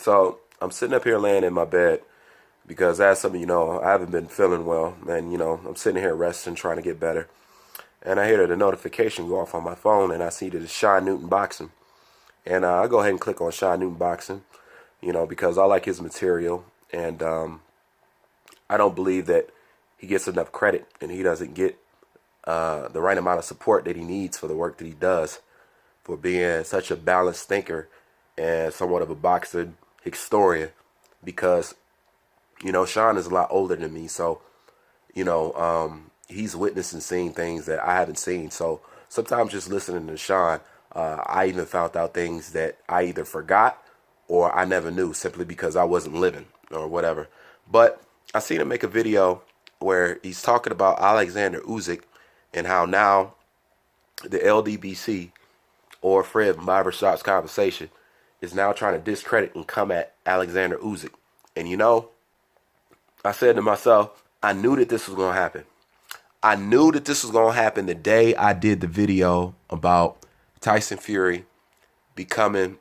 So I'm sitting up here laying in my bed because, as some of you know, I haven't been feeling well. And, I'm sitting here resting, trying to get better. And I hear the notification go off on my phone, and I see that it's Sean Newton Boxing. And I go ahead and click on Sean Newton Boxing, because I like his material. And I don't believe that he gets enough credit, and he doesn't get the right amount of support that he needs for the work that he does, for being such a balanced thinker and somewhat of a boxing historian. Because, Sean is a lot older than me, so, he's witnessing, seeing things that I haven't seen. So sometimes just listening to Sean, I even found out things that I either forgot or I never knew, simply because I wasn't living or whatever. But I seen him make a video where he's talking about Oleksandr Usyk and how now the LDBC, or Fred from Barbershop's conversation, is now trying to discredit and come at Oleksandr Usyk. And I said to myself, I knew that this was going to happen. I knew that this was going to happen the day I did the video about Tyson Fury becoming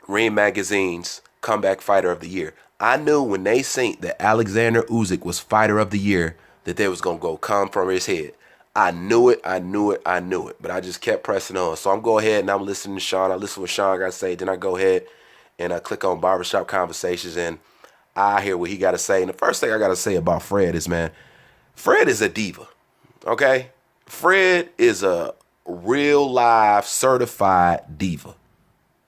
Ring Magazine's Comeback Fighter of the Year. I knew when they seen that Oleksandr Usyk was Fighter of the Year that they was going to come from his head. I knew it. But I just kept pressing on. So I'm going ahead and I'm listening to Sean. I listen to what Sean got to say. Then I go ahead and I click on Barbershop Conversations, and I hear what he got to say. And the first thing I got to say about Fred is, man, Fred is a diva. Okay? Fred is a real live certified diva.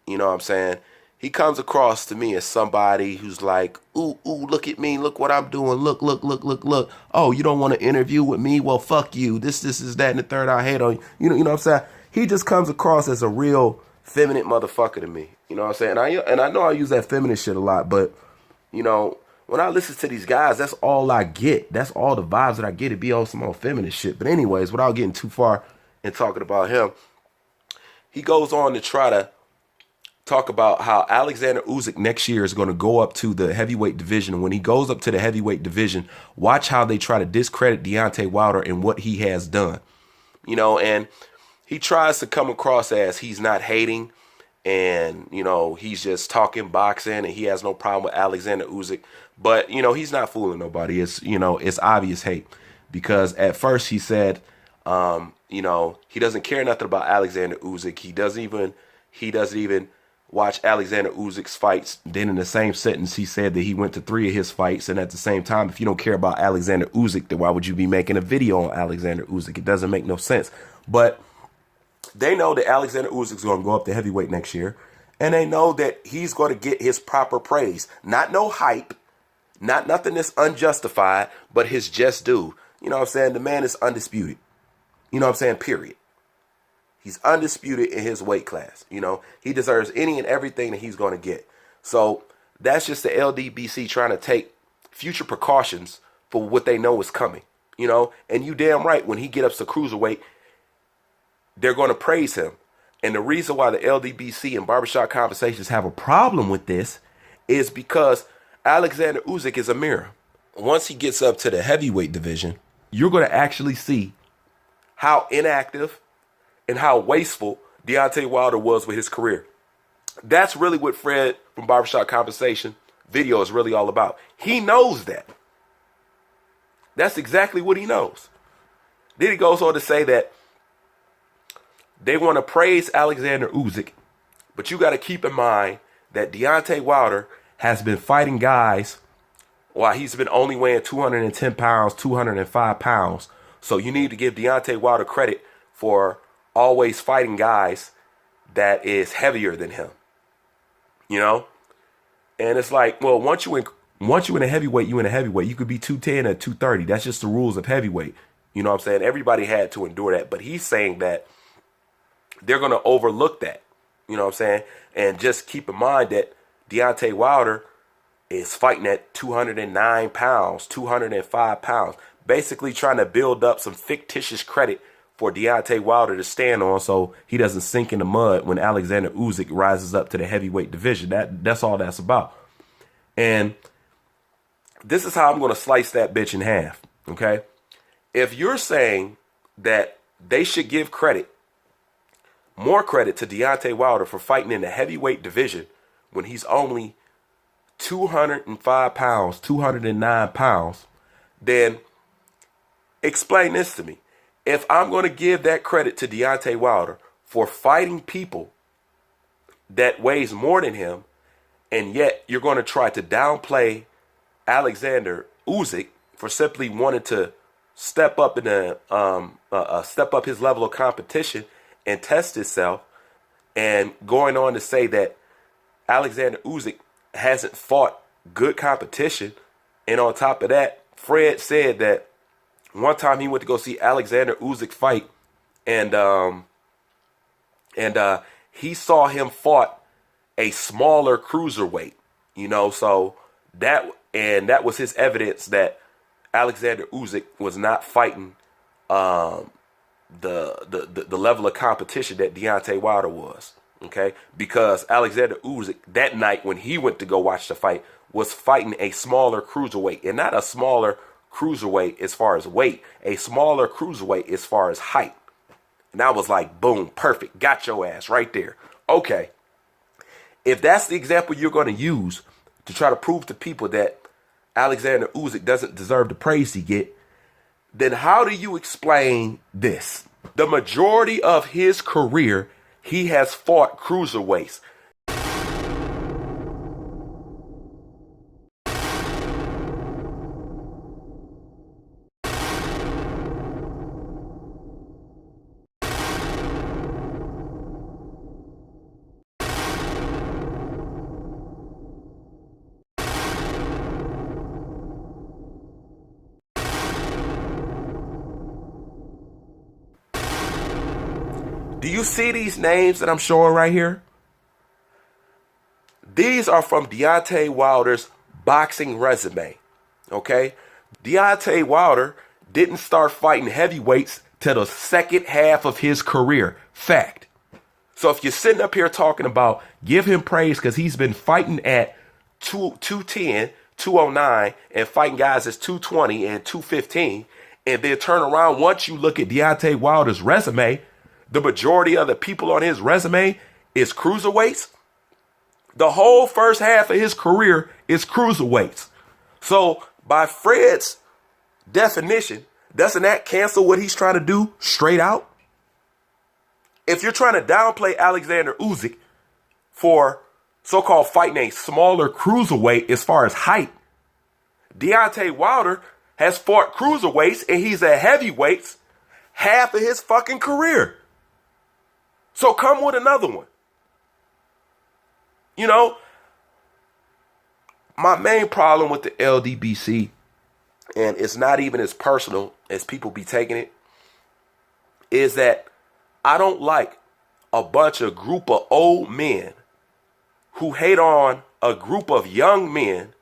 You know what I'm saying? He comes across to me as somebody who's like, ooh, look at me. Look what I'm doing. Look. Oh, you don't want to interview with me? Well, fuck you. This is that, and the third. I hate on you. You know what I'm saying? He just comes across as a real feminine motherfucker to me. You know what I'm saying? And I know I use that feminine shit a lot, but, when I listen to these guys, that's all I get. That's all the vibes that I get. It be on some old feminine shit. But anyways, without getting too far and talking about him, he goes on to try to talk about how Oleksandr Usyk next year is going to go up to the heavyweight division. When he goes up to the heavyweight division, watch how they try to discredit Deontay Wilder and what he has done. And he tries to come across as he's not hating, and, he's just talking boxing, and he has no problem with Oleksandr Usyk. But, he's not fooling nobody. It's obvious hate, because at first he said, he doesn't care nothing about Oleksandr Usyk. He doesn't even watch Oleksandr Usyk's fights. Then in the same sentence, he said that he went to 3 of his fights. And at the same time, if you don't care about Oleksandr Usyk, then why would you be making a video on Oleksandr Usyk? It doesn't make no sense. But they know that Oleksandr Usyk is going to go up to heavyweight next year. And they know that he's going to get his proper praise. Not no hype. Not nothing that's unjustified, but his just due. You know what I'm saying? The man is undisputed. You know what I'm saying? Period. He's undisputed in his weight class. He deserves any and everything that he's going to get. So that's just the LDBC trying to take future precautions for what they know is coming. And you damn right, when he get up to cruiserweight, they're going to praise him. And the reason why the LDBC and Barbershop Conversations have a problem with this is because Oleksandr Usyk is a mirror. Once he gets up to the heavyweight division, you're going to actually see how inactive and how wasteful Deontay Wilder was with his career. That's really what Fred from Barbershop Conversation video is really all about. He knows that. That's exactly what he knows. Then he goes on to say that they want to praise Oleksandr Usyk, but you got to keep in mind that Deontay Wilder has been fighting guys while he's been only weighing 210 pounds, 205 pounds. So you need to give Deontay Wilder credit for always fighting guys that is heavier than him. And it's like, well, once you in a heavyweight, you in a heavyweight. You could be 210 or 230. That's just the rules of heavyweight. You know what I'm saying? Everybody had to endure that. But he's saying that they're going to overlook that. You know what I'm saying? And just keep in mind that Deontay Wilder is fighting at 209 pounds, 205 pounds, basically trying to build up some fictitious credit for Deontay Wilder to stand on so he doesn't sink in the mud when Oleksandr Usyk rises up to the heavyweight division. That's all that's about. And this is how I'm going to slice that bitch in half, okay? If you're saying that they should give more credit to Deontay Wilder for fighting in the heavyweight division when he's only 205 pounds, 209 pounds, then explain this to me. If I'm going to give that credit to Deontay Wilder for fighting people that weighs more than him, and yet you're going to try to downplay Oleksandr Usyk for simply wanting to step up in step up his level of competition and test himself, and going on to say that Oleksandr Usyk hasn't fought good competition, and on top of that, Fred said that one time he went to go see Oleksandr Usyk fight, and he saw him fought a smaller cruiserweight, so that was his evidence that Oleksandr Usyk was not fighting the level of competition that Deontay Wilder was. Okay, because Oleksandr Usyk that night when he went to go watch the fight was fighting a smaller cruiserweight, and not a smaller cruiserweight as far as weight, a smaller cruiserweight as far as height. And I was like, boom, perfect, got your ass right there. Okay, if that's the example you're going to use to try to prove to people that Oleksandr Usyk doesn't deserve the praise he get, then how do you explain this? The majority of his career, he has fought cruiserweights. Do you see these names that I'm showing right here? These are from Deontay Wilder's boxing resume, okay? Deontay Wilder didn't start fighting heavyweights till the second half of his career. Fact. So if you're sitting up here talking about give him praise because he's been fighting at 210, 209, and fighting guys as 220 and 215, and then turn around once you look at Deontay Wilder's resume, the majority of the people on his resume is cruiserweights. The whole first half of his career is cruiserweights. So by Fred's definition, doesn't that cancel what he's trying to do straight out? If you're trying to downplay Oleksandr Usyk for so-called fighting a smaller cruiserweight as far as height, Deontay Wilder has fought cruiserweights and he's at heavyweights half of his fucking career. So come with another one. My main problem with the LDBC, and it's not even as personal as people be taking it, is that I don't like a bunch of group of old men who hate on a group of young men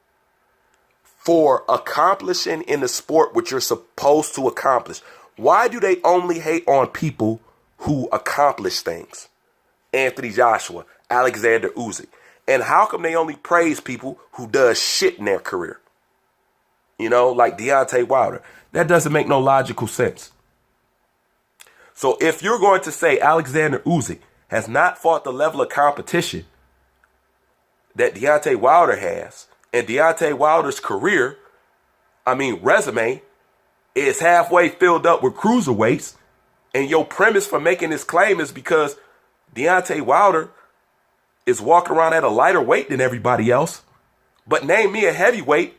for accomplishing in the sport what you're supposed to accomplish. Why do they only hate on people who accomplish things? Anthony Joshua, Oleksandr Usyk. And how come they only praise people who does shit in their career? Like Deontay Wilder. That doesn't make no logical sense. So if you're going to say Oleksandr Usyk has not fought the level of competition that Deontay Wilder has, and Deontay Wilder's career, resume, is halfway filled up with cruiserweights, and your premise for making this claim is because Deontay Wilder is walking around at a lighter weight than everybody else. But name me a heavyweight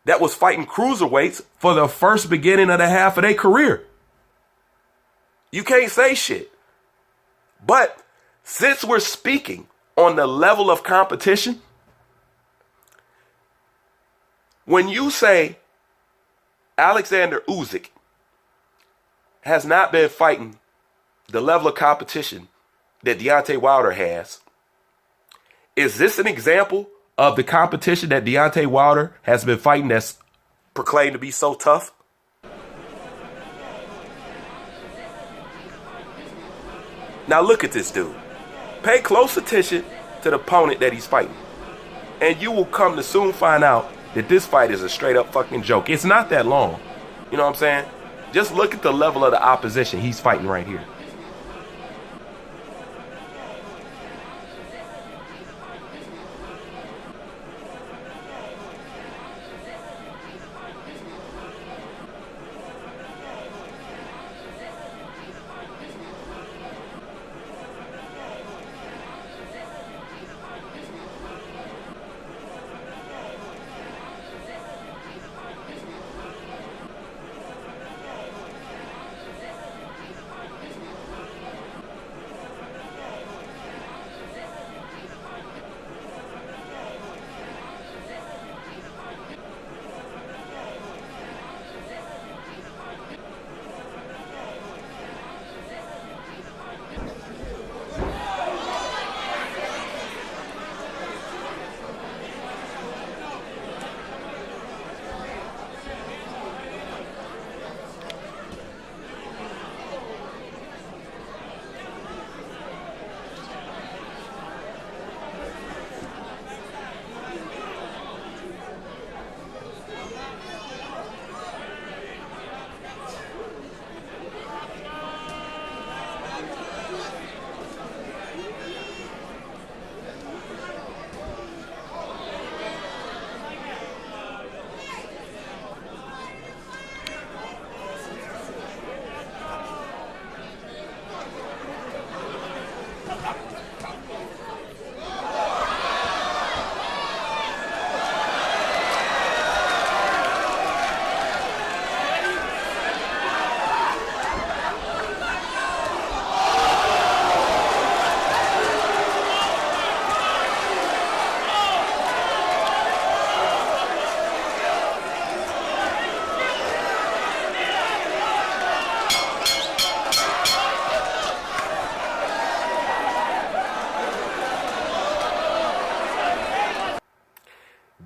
that was fighting cruiserweights for the first beginning of the half of their career. You can't say shit. But since we're speaking on the level of competition, when you say Oleksandr Usyk has not been fighting the level of competition that Deontay Wilder has, is this an example of the competition that Deontay Wilder has been fighting that's proclaimed to be so tough? Now look at this dude. Pay close attention to the opponent that he's fighting, and you will come to soon find out that this fight is a straight up fucking joke. It's not that long. You know what I'm saying? Just look at the level of the opposition he's fighting right here.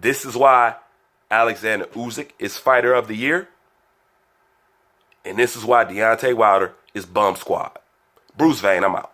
This is why Alexander Usyk is fighter of the year. And this is why Deontay Wilder is bum squad. Bruce Vane, I'm out.